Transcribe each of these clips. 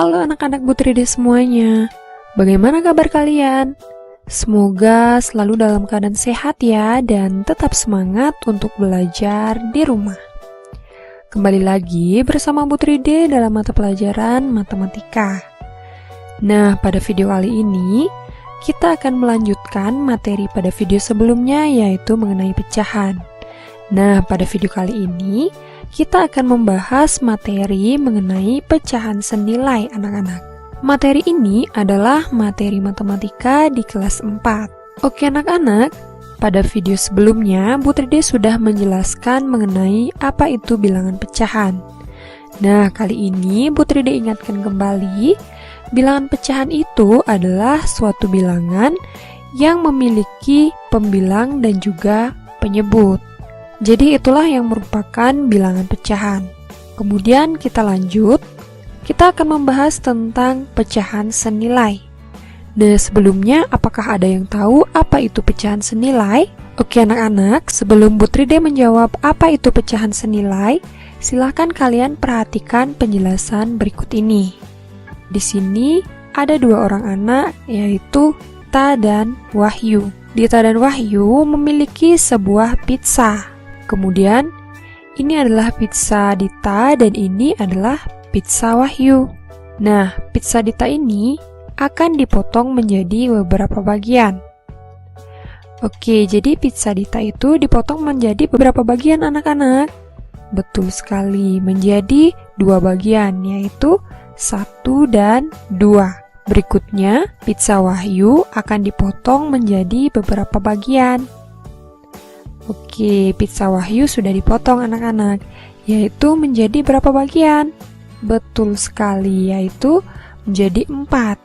Halo anak-anak Butride semuanya, bagaimana kabar kalian? Semoga selalu dalam keadaan sehat ya dan tetap semangat untuk belajar di rumah. Kembali lagi bersama Butride dalam mata pelajaran matematika. Nah, pada video kali ini kita akan melanjutkan materi pada video sebelumnya yaitu mengenai pecahan. Nah, pada video kali ini kita akan membahas materi mengenai pecahan senilai anak-anak. Materi ini adalah materi matematika di kelas 4. Oke anak-anak, pada video sebelumnya Butride sudah menjelaskan mengenai apa itu bilangan pecahan. Nah, kali ini Butride ingatkan kembali, bilangan pecahan itu adalah suatu bilangan yang memiliki pembilang dan juga penyebut. Jadi itulah yang merupakan bilangan pecahan. Kemudian kita lanjut, kita akan membahas tentang pecahan senilai. Nah, sebelumnya apakah ada yang tahu apa itu pecahan senilai? Oke anak-anak, sebelum Butride menjawab apa itu pecahan senilai, silahkan kalian perhatikan penjelasan berikut ini. Di sini ada dua orang anak, yaitu Dita dan Wahyu. Dita dan Wahyu memiliki sebuah pizza. Kemudian, ini adalah pizza Dita dan ini adalah pizza Wahyu. Nah, pizza Dita ini akan dipotong menjadi beberapa bagian. Oke, jadi pizza Dita itu dipotong menjadi beberapa bagian anak-anak. Betul sekali, menjadi dua bagian, yaitu 1 dan 2. Berikutnya, pizza Wahyu akan dipotong menjadi beberapa bagian. Oke, pizza Wahyu sudah dipotong anak-anak, yaitu menjadi berapa bagian? Betul sekali, yaitu menjadi 4.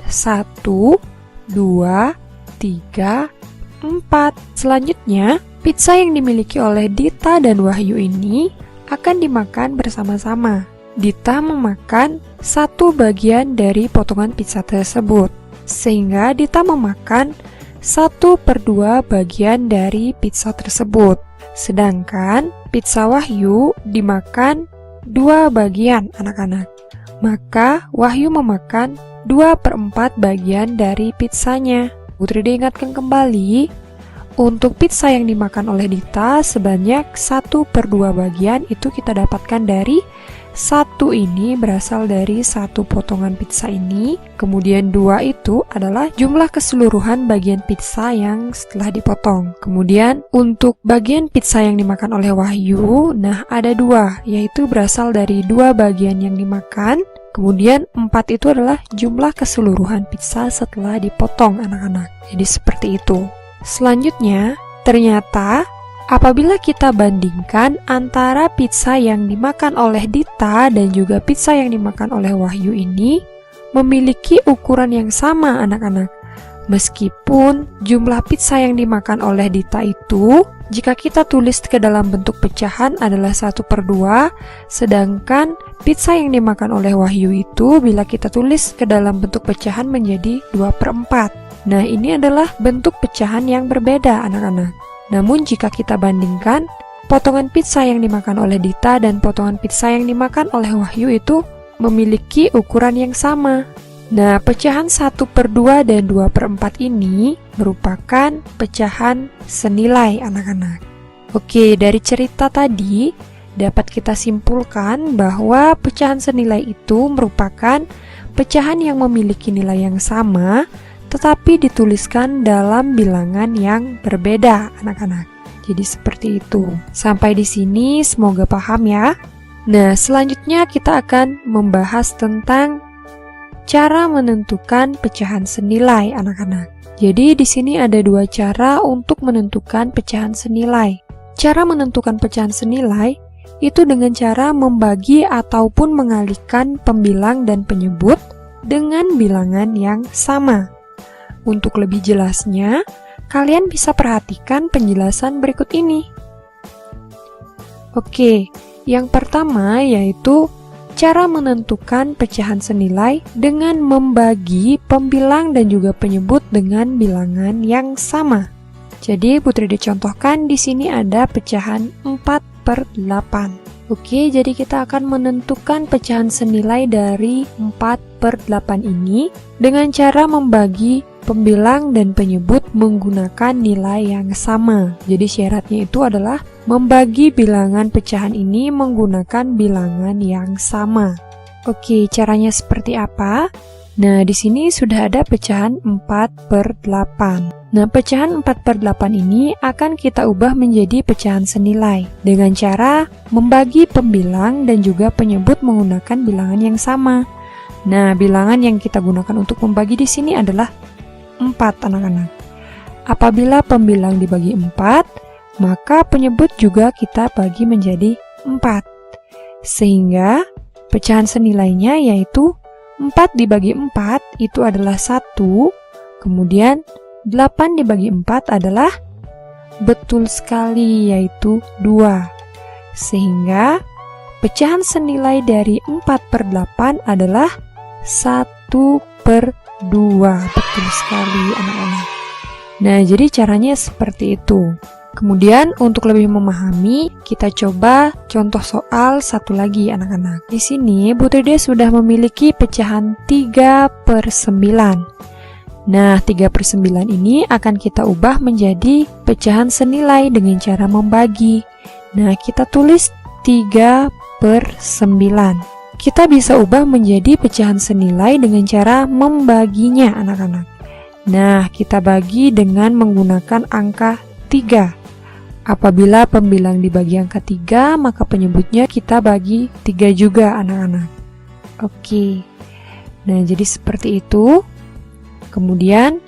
1, 2, 3, 4. Selanjutnya, pizza yang dimiliki oleh Dita dan Wahyu ini akan dimakan bersama-sama. Dita memakan satu bagian dari potongan pizza tersebut, sehingga Dita memakan 1/2 bagian dari pizza tersebut. Sedangkan pizza Wahyu dimakan 2 bagian anak-anak. Maka Wahyu memakan 2/4 bagian dari pizzanya. Butride ingatkan kembali, untuk pizza yang dimakan oleh Dita sebanyak 1/2 bagian itu kita dapatkan dari 1 ini berasal dari 1 potongan pizza ini, kemudian 2 itu adalah jumlah keseluruhan bagian pizza yang setelah dipotong. Kemudian untuk bagian pizza yang dimakan oleh Wahyu, nah ada 2, yaitu berasal dari 2 bagian yang dimakan, kemudian 4 itu adalah jumlah keseluruhan pizza setelah dipotong anak-anak. Jadi seperti itu. Selanjutnya, ternyata apabila kita bandingkan antara pizza yang dimakan oleh Dita dan juga pizza yang dimakan oleh Wahyu ini memiliki ukuran yang sama anak-anak. Meskipun jumlah pizza yang dimakan oleh Dita itu jika kita tulis ke dalam bentuk pecahan adalah 1/2, sedangkan pizza yang dimakan oleh Wahyu itu bila kita tulis ke dalam bentuk pecahan menjadi 2/4. Nah, ini adalah bentuk pecahan yang berbeda anak-anak. Namun jika kita bandingkan, potongan pizza yang dimakan oleh Dita dan potongan pizza yang dimakan oleh Wahyu itu memiliki ukuran yang sama. Nah, pecahan 1/2 dan 2/4 ini merupakan pecahan senilai anak-anak. Oke, dari cerita tadi dapat kita simpulkan bahwa pecahan senilai itu merupakan pecahan yang memiliki nilai yang sama tetapi dituliskan dalam bilangan yang berbeda anak-anak. Jadi seperti itu. Sampai di sini semoga paham ya. Nah, selanjutnya kita akan membahas tentang cara menentukan pecahan senilai anak-anak. Jadi di sini ada 2 cara untuk menentukan pecahan senilai. Cara menentukan pecahan senilai itu dengan cara membagi ataupun mengalihkan pembilang dan penyebut dengan bilangan yang sama. Untuk lebih jelasnya, kalian bisa perhatikan penjelasan berikut ini. Oke, yang pertama yaitu cara menentukan pecahan senilai dengan membagi pembilang dan juga penyebut dengan bilangan yang sama. Jadi, Butride contohkan di sini ada pecahan 4/8. Oke, jadi kita akan menentukan pecahan senilai dari 4/8 ini dengan cara membagi pembilang dan penyebut menggunakan nilai yang sama. Jadi syaratnya itu adalah membagi bilangan pecahan ini menggunakan bilangan yang sama. Oke, caranya seperti apa? Nah, di sini sudah ada pecahan 4/8. Nah, pecahan 4/8 ini akan kita ubah menjadi pecahan senilai dengan cara membagi pembilang dan juga penyebut menggunakan bilangan yang sama. Nah, bilangan yang kita gunakan untuk membagi di sini adalah 4, anak-anak. Apabila pembilang dibagi 4, maka penyebut juga kita bagi menjadi 4. Sehingga pecahan senilainya yaitu 4 dibagi 4 itu adalah 1, kemudian 8 dibagi 4 adalah betul sekali yaitu 2. Sehingga pecahan senilai dari 4/8 adalah 1/2. Betul sekali anak-anak. Nah, jadi caranya seperti itu. Kemudian untuk lebih memahami, kita coba contoh soal satu lagi anak-anak. Di sini Bu Tride sudah memiliki pecahan 3/9. Nah, 3/9 ini akan kita ubah menjadi pecahan senilai dengan cara membagi. Nah, kita tulis 3/9. Kita bisa ubah menjadi pecahan senilai dengan cara membaginya anak-anak. Nah, kita bagi dengan menggunakan angka 3. Apabila pembilang dibagi angka 3, maka penyebutnya kita bagi 3 juga anak-anak. Oke. Nah, jadi seperti itu. Kemudian,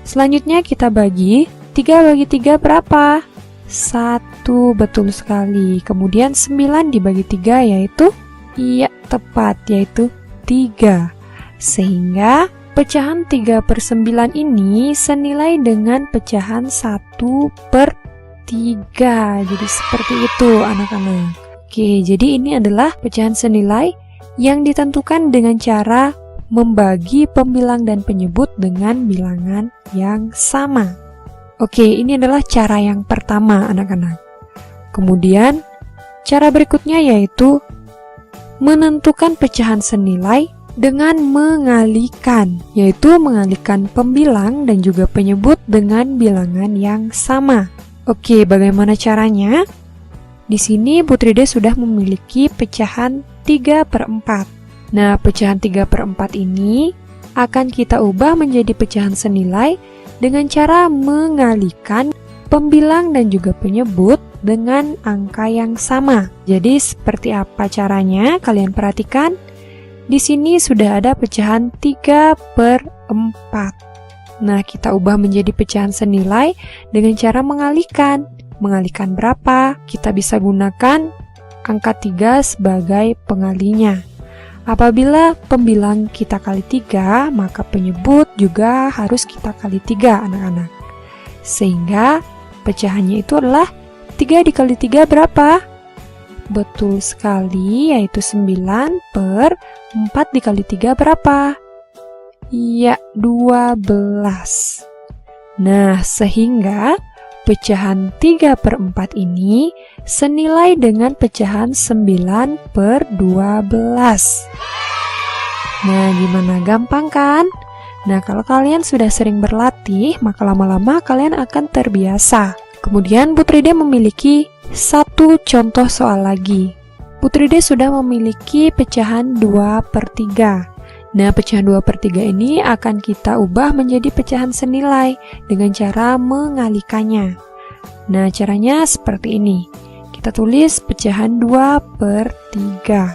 selanjutnya kita bagi 3 bagi 3 berapa? 1, betul sekali. Kemudian 9 dibagi 3 yaitu? Iya, tepat, yaitu 3. Sehingga pecahan 3/9 ini senilai dengan pecahan 1/3. Jadi seperti itu anak-anak. Oke, jadi ini adalah pecahan senilai yang ditentukan dengan cara membagi pembilang dan penyebut dengan bilangan yang sama. Oke, ini adalah cara yang pertama anak-anak. Kemudian, cara berikutnya yaitu menentukan pecahan senilai dengan mengalihkan, yaitu mengalihkan pembilang dan juga penyebut dengan bilangan yang sama. Oke, bagaimana caranya? Di sini Bu Tride sudah memiliki pecahan 3/4. Nah, pecahan 3/4 ini akan kita ubah menjadi pecahan senilai dengan cara mengalihkan pembilang dan juga penyebut dengan angka yang sama. Jadi, seperti apa caranya? Kalian perhatikan. Di sini sudah ada pecahan 3/4. Nah, kita ubah menjadi pecahan senilai dengan cara mengalihkan. Mengalihkan berapa? Kita bisa gunakan angka 3 sebagai pengalinya. Apabila pembilang kita kali 3, maka penyebut juga harus kita kali 3, anak-anak. Sehingga pecahannya itu adalah 3 dikali 3 berapa? Betul sekali, yaitu 9/4 dikali 3 berapa? Iya, 12. Nah, sehingga pecahan 3/4 ini senilai dengan pecahan 9/12. Nah, gimana? Gampang kan? Nah, kalau kalian sudah sering berlatih, maka lama-lama kalian akan terbiasa. Kemudian Bu Tride memiliki satu contoh soal lagi. Bu Tride sudah memiliki pecahan 2/3. Nah, pecahan 2/3 ini akan kita ubah menjadi pecahan senilai dengan cara mengalihkannya. Nah, caranya seperti ini. Kita tulis pecahan 2/3.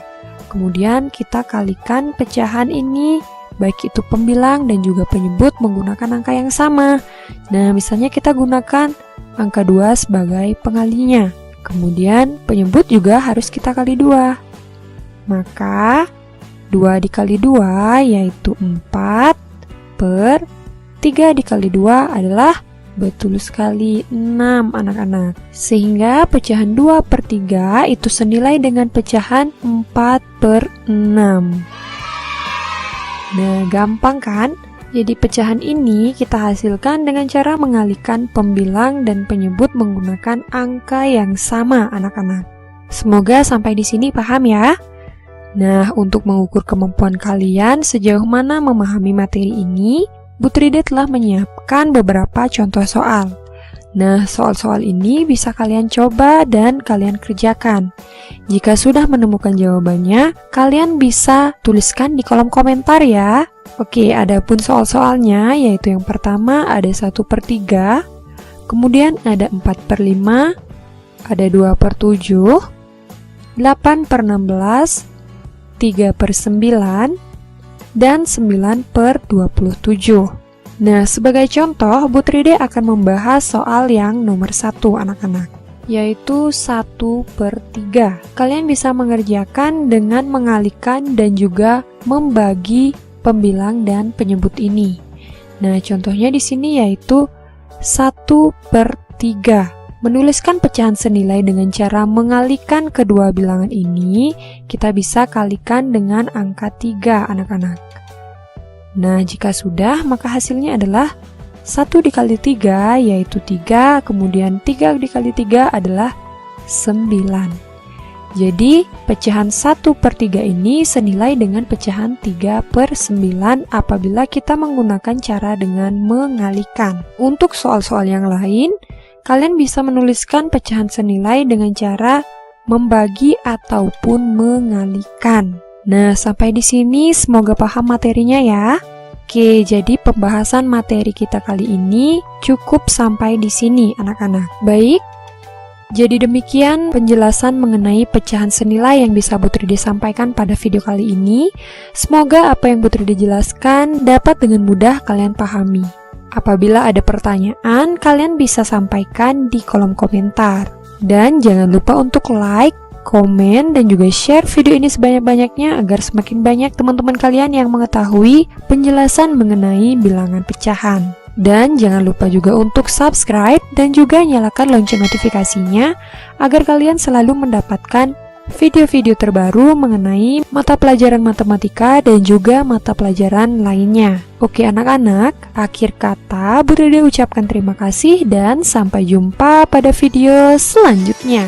Kemudian kita kalikan pecahan ini, baik itu pembilang dan juga penyebut menggunakan angka yang sama. Nah, misalnya kita gunakan angka 2 sebagai pengalinya. Kemudian penyebut juga harus kita kali 2. Maka 2 dikali 2 yaitu 4/3 dikali 2 adalah betul sekali 6 anak-anak. Sehingga pecahan 2/3 itu senilai dengan pecahan 4/6. Nah, gampang kan? Jadi pecahan ini kita hasilkan dengan cara mengalihkan pembilang dan penyebut menggunakan angka yang sama anak-anak. Semoga sampai di sini paham ya. Nah, untuk mengukur kemampuan kalian sejauh mana memahami materi ini, Bu Tride telah menyiapkan beberapa contoh soal. Nah, soal-soal ini bisa kalian coba dan kalian kerjakan. Jika sudah menemukan jawabannya, kalian bisa tuliskan di kolom komentar ya. Oke, adapun soal-soalnya, yaitu yang pertama ada 1/3, kemudian ada 4/5, ada 2/7, 8/16, 3/9, dan 9/27. Nah, sebagai contoh, Bu Tride akan membahas soal yang nomor 1 anak-anak, yaitu 1/3. Kalian bisa mengerjakan dengan mengalihkan dan juga membagi pembilang dan penyebut ini. Nah, contohnya di sini yaitu 1/3. Menuliskan pecahan senilai dengan cara mengalihkan kedua bilangan ini, kita bisa kalikan dengan angka 3, anak-anak. Nah, jika sudah, maka hasilnya adalah 1 dikali 3, yaitu 3, kemudian 3 dikali 3 adalah 9. Jadi, pecahan 1/3 ini senilai dengan pecahan 3/9 apabila kita menggunakan cara dengan mengalihkan. Untuk soal-soal yang lain, kalian bisa menuliskan pecahan senilai dengan cara membagi ataupun mengalihkan. Nah, sampai di sini semoga paham materinya ya. Oke, jadi pembahasan materi kita kali ini cukup sampai di sini, anak-anak. Baik, jadi demikian penjelasan mengenai pecahan senilai yang bisa Bu Tride sampaikan pada video kali ini. Semoga apa yang Bu Tride jelaskan dapat dengan mudah kalian pahami. Apabila ada pertanyaan, kalian bisa sampaikan di kolom komentar. Dan jangan lupa untuk like, komen, dan juga share video ini sebanyak-banyaknya agar semakin banyak teman-teman kalian yang mengetahui penjelasan mengenai bilangan pecahan. Dan jangan lupa juga untuk subscribe dan juga nyalakan lonceng notifikasinya agar kalian selalu mendapatkan video-video terbaru mengenai mata pelajaran matematika dan juga mata pelajaran lainnya. Oke anak-anak, akhir kata Bu Tride ucapkan terima kasih dan sampai jumpa pada video selanjutnya.